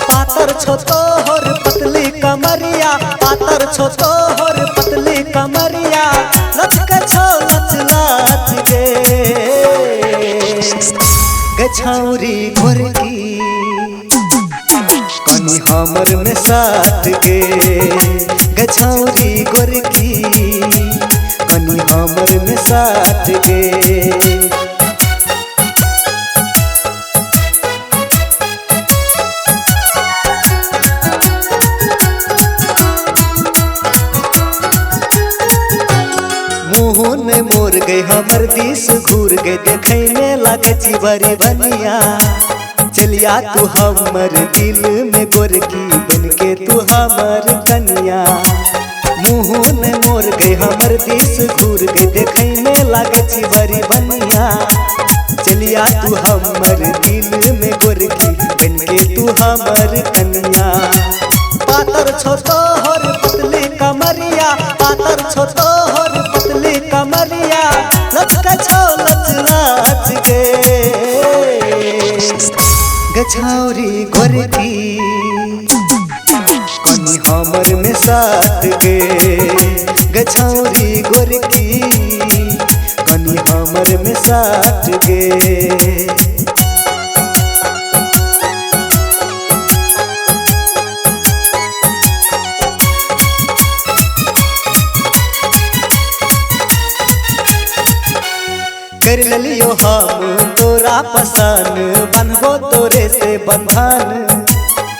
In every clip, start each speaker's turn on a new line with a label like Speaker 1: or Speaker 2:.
Speaker 1: पातर छो तोहर पतली कमरिया, पातर छो तोहर पतली कमरिया, लचके छो लच लच गे गछौरी गोरकी कनी हमर में साथ गे गछौरी गोरकी कनी हमर में साथ गे। मुँह मोर गए हमर दिस घूर गए देखे में लगे चिबरी बनिया, चलिया तू हमर दिल में गोरकी बन के तू हमर कनिया। मुँह मोर गए हमर दिस घूर गए देखे में लगे चिबरी बनिया, चलिया तू हमर दिल में गोरकी बन के तू हमर कनिया। पातर छो तोहर पतली कमरिया, पातर छो तोहर पतली कमरिया, लचके छो लच लच गे गछौरी गोरकी कनी हमर में साथ गे गछौरी गोरकी कनी हमर में साथ गे। कर लियो हम तोरा पसंद बनबो तोरे से बंधन,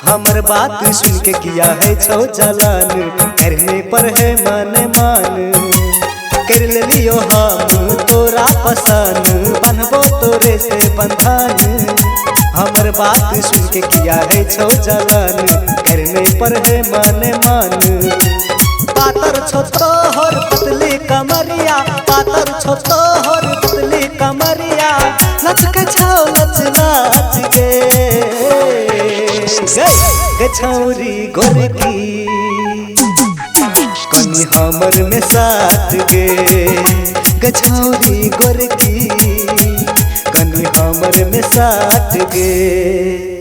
Speaker 1: हमर बात सुन के किया है छो जलन करने पर है मन मान। कर लियो हम तोरा पसंद बनबो तोरे से बंधन, हमर बात सुन के किया है छो जलन करने पर है मन मान। पातर छो तोहर पतली कमरिया, पातर छो तोहर पतली कमरिया, लचके छो लच लच गे गछौरी गोरकी कनी हमर में साथ गे गछौरी गोरकी कनी हमर में साथ गे।